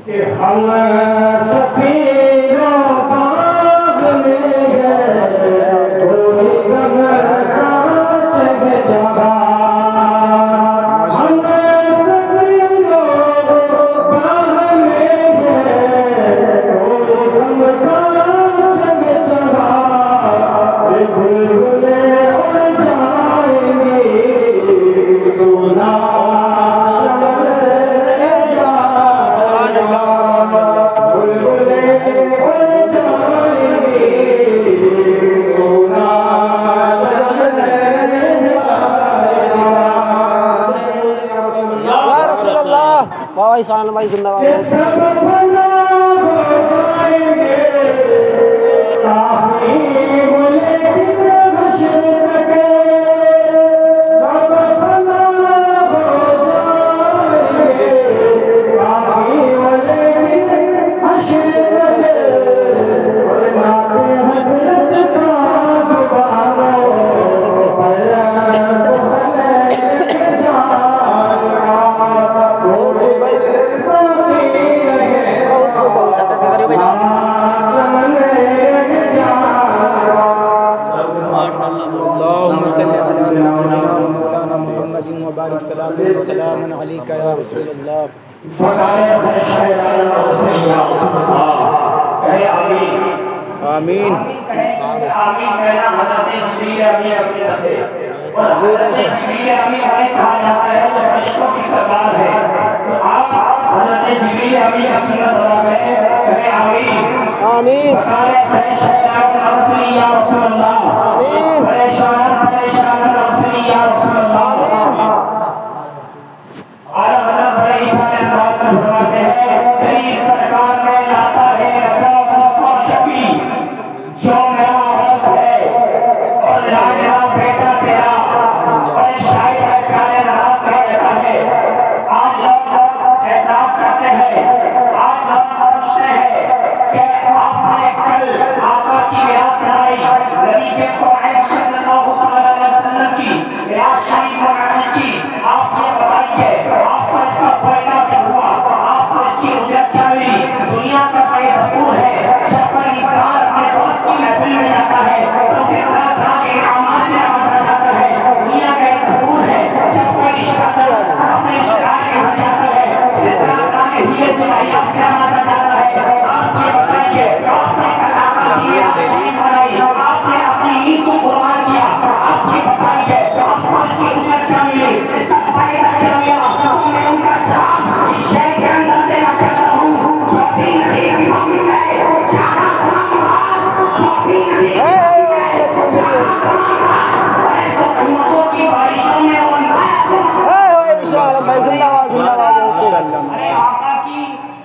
کہ ہم سفیروں باغ میں گئے کوئی کمر چگ جگہ ہم سفیروں باغ میں گئے کوئی کمر چگ جگہ بلبلیں اڑ جائیں گی سونا بھائی سان بھائی زندہ باد سلام علیک یا رسول اللہ آمین آمین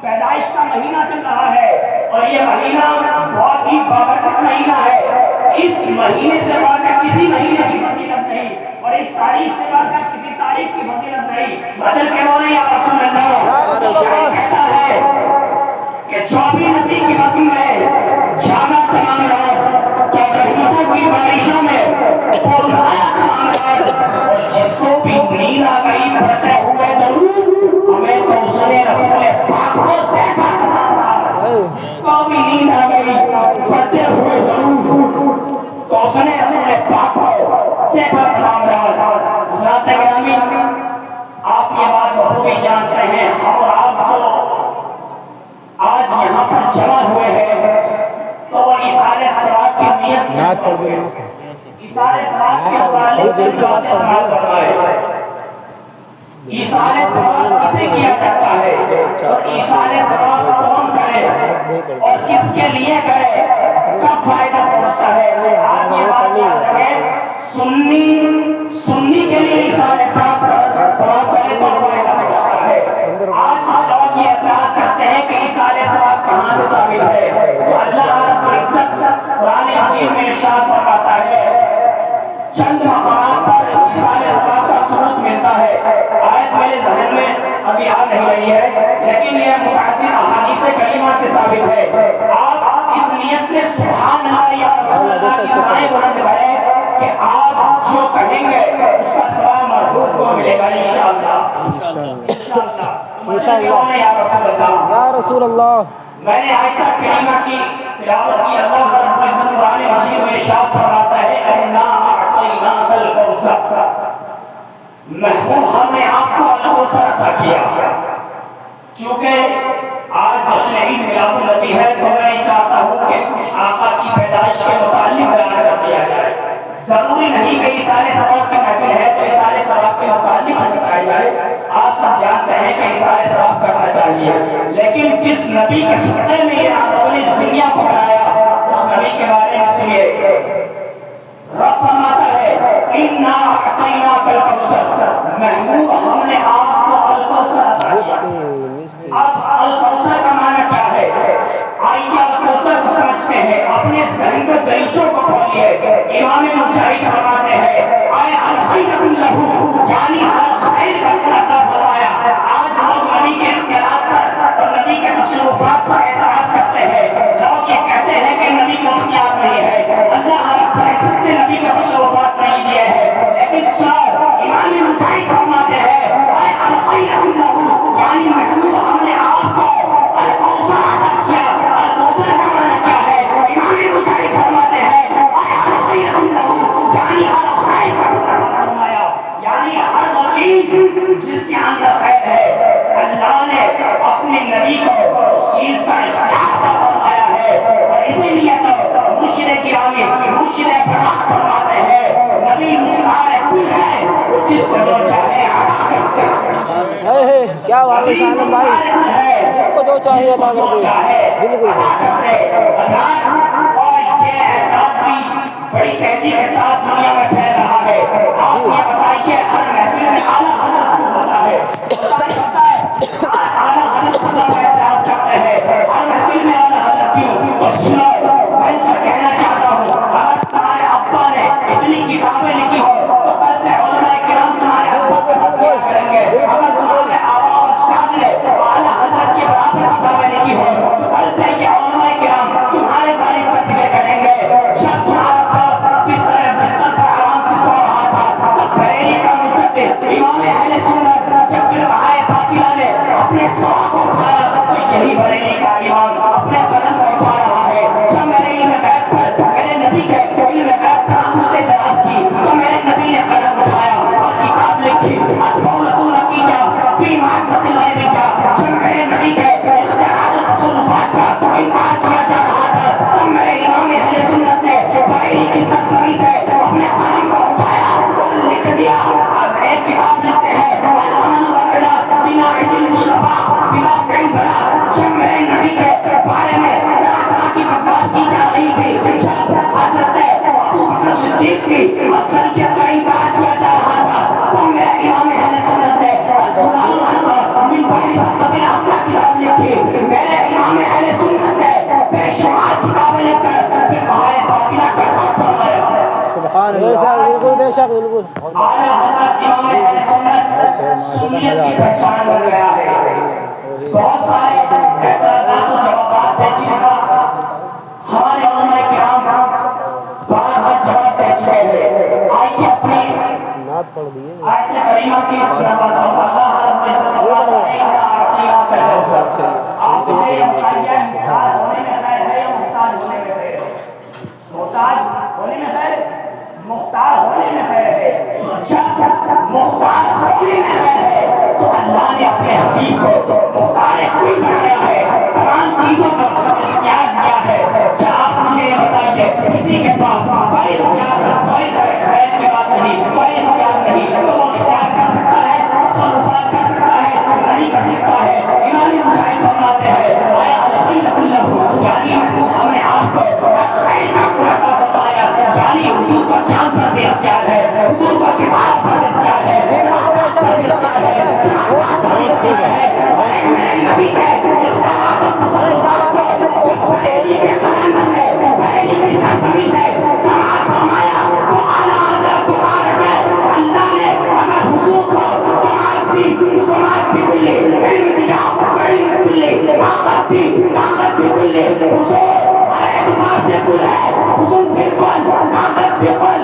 پیدائش کا مہینہ چل رہا ہے اور یہ مہینہ بہت ہی بابرکت مہینہ ہے. اس مہینے سے بڑھ کر کسی مہینے کی فضیلت نہیں اور اس تاریخ سے بڑھ کر کسی تاریخ کی فضیلت نہیں. بچن کے بولے یا رسول اللہ کہتا ہے کہ جو بھی نبی کی وسیع میں جانا تمام رہا تو رحمتوں کی بارشوں میں پھولایا تمام رہا. جس کو بھی نیند آ گئی پڑھتے ہوئے درود ہمیں تو سنے رسول پاک کو دیکھا تمام رہا. جس کو بھی نیند آ گئی پڑھتے ہوئے درود تو سنے رسول پاک کو دیکھا تمام رہا. حضرات گرامی آپ یہ بات بخوبی جانتے ہیں. ہم اور آپ جو آج یہاں پر جمع ہوئے ہیں تو وہ اِسارِ صراط کی نیت سے اِسارِ صراط کے متعلق سوال فرمائے. اِسارِ صراط کسے کیا جاتا ہے اور اِسارِ صراط کون کرے اور کس کے لیے کرے, کب فائدہ پہنچتا ہے. آپ یہ بات یاد رکھیں, سنی کے لیے اِسارِ صراط کرے تو فائدہ پہنچتا ہے. آج لوگ یہ اعتراض کرتے ہیں کہ اِسارِ صراط کہاں سے ثابت ہے. تو اللہ رب العزت قرآن عظیم میں ارشاد فرماتا ہے چند مقامات پر اِسارِ صراط کا ثبوت ملتا ہے. آیت میرے ذہن میں ابھی یاد نہیں رہی ہے لیکن یہ متعدد احادیث کریمہ سے ثابت ہے. آپ اس نیت سے سبحان اللہ یا رسول اللہ کی ثنائیں بلند کریں کہ آپ جو کہیں گے اس کا ثواب مرحوم کو ملے گا انشاءاللہ. انشاءاللہ یا رسول اللہ. رسول اللہ. मैंने आयत करीमा की तिलावत की. अल्लाह रब्बुल इज्जत कुरान मजीद में इरशाद फरमाता है अन्ना अअतैनाकल कौसर, महबूब हमने आपको अल कौसर अता किया. चूंकि आज जश्न ईद मिलादुन नबी है तो मैं चाहता हूँ कि कुछ आका की पैदाइश के मुताल्लिक बयान कर दिया जाए. जरूरी नहीं कि इसारे सवाब की महफिल है तो इसारे सवाब के मुताल्लिक बताया जाए. आप सब जानते हैं कि इसारे सवाब करना चाहिए, लेकिन जिस नबी के सत्ते में ये आपने इस दुनिया को बनाया उस नबी के बारे में सुनिए. रब फरमाता है इन्ना अअतैनाकल कौसर, महबूब हमने आपको अल कौसर अता किया. अब अल कौसर का माना क्या है? आइए अल कौसर को समझते हैं. अपने ज़हन के दरीचों को खोलिए. इमाम मुजाहिद फरमाते हैं आय अल खैरुल लहू, यानी हर खैर का अता फरमाया. आज लोग नबी के इख्तियारात पर और नबी के मशरूफात पर एतराज करते हैं. लोग ये कहते हैं कि नबी को इख्तियार नहीं है, अल्लाह रब्बुल इज्जत ने नबी के मशरूफात नहीं दिए हैं. लेकिन सुनो, इमाम मुजाहिद फरमाते हैं आय अल खैरुल लहू, यानी महबूब हमने आपको अल कौसर अता किया. अल कौसर का माना क्या है? इमाम मुजाहिद फरमाते हैं आय अल खैरुल लहू, यानी हर खैर का फरमाया, यानी हर वो चीज जिसके अंदर खैर है अल्लाह ने अपने नबी को उस चीज का इख्तियार फरमाया है. और इसीलिए तो मुर्शिद गिरामी मुर्शिद बरात फरमाते हैं नबी मुख्तार कुल है, वो जिसको जो चाहे अता करते हैं. क्या बात है शाह आलम भाई, जिसको जो चाहे अता कर दे. बिल्कुल बड़ी तेजी के साथ दुनिया में फैल रहा है. आप ये बताइए हर महफिल में आला हज़रत होता है, आला हज़रत खुदा का एतराज़ करते हैं. हर महफिल में आला हज़रत क्यों? तो सुनो, मैं इससे कहना चाहता हूँ अगर तुम्हारे अब्बा ने इतनी किताबें लिखी हो तो कल से उलमाए किराम तुम्हारे अब्बा का मसला करेंगे. अगर तुम्हारे आबा और अजदाद ने आला हज़रत के बराबर किताबें लिखी हो तो कल से ये उलमाए किराम तुम्हारे बारे में फैसले करेंगे. जब तुम्हारा बाप बिस्तर पर आराम से सो रहा था तब बरेली का मुजद्दिद इमाम अहले सुन्नत जब फिर आए बातिला ने अपने सवा को खाया तो यही बरेली का इमाम अपने कदम को उठा रहा है. जब मेरे इल्म गैब पर मेरे नबी के इल्म गैब पर उसने दराज की तो मेरे नबी ने कदम उठाया और किताब लिखी अदौलतुल नकीया फी महब्बतिल गैबिया. जब मेरे नबी के इख्तियारात तसल्लुफात का इनकार किया जा रहा था तब मेरे इमाम अहले सुन्नत ने बरेली की सरसरी से अपने कदम को उठाया और लिख दिया. अब एक किताब लिखते हैं अल-अमल वल-इला बिना इल्म मुस्तफा बिना कहीं बड़ा. जब मेरे नबी के बारे में तरह की बकवास की जा रही थी, जब हज़रत अबू बकर सिद्दीक़ की मसलकियत का इनकार किया जा रहा था तो मेरे इमाम अहले सुन्नत ने सुनाल मिन बहरी सत्तबिल अक़ला किताब लिखी. मेरे इमाम अहले सुन्नत ने बेशुमार किताबें लिखकर फिर कहाए बातिला का रद्द फरमाया. सुभान अल्लाह. बिल्कुल बेशक बिल्कुल. आला हज़रत इमाम अहले सुन्नत सुन्नियत की पहचान हो गया है. बहुत सारे एतराज़ात और जवाबात दे चुका हमारे उलमाए किराम बारहा जवाब दे चुके हैं. आइए अपनी नात पढ़ दिए. आयत करीमा की इस तरह बताओ. अल्लाह रब्बुल इज्जत फरमाता है इन्ना अअतैनाकल कौसर. आप मुझे ये बताइए मुहताज होने में खैर है या मुहताज होने में खैर है? मुहताज होने में खैर, मुख्तार होने में खैर है. जब मुख्तार होने में खैर है तो अल्लाह ने अपने हबीब को मुख्तार कुल बनाया है, तमाम चीजों का इख्तियार दिया है. क्या आप मुझे ये बताइए किसी के पास कोई इख्तियार कोई खैर की बात नहीं, कोई इख्तियार नहीं तो वो इख्तियार कर सकता है, तसल्लुफात कर सकता है, नहीं कर सकता है. इमाम मुजाहिद फरमाते हैं आया अल खैरुल लहू, यानी हमने आपको खैर का पूरा फरमाया, यानी हुजूर को चांद पर भी इख्तियार है, हुजूर को सितारा पर भी इख्तियार है. بالکل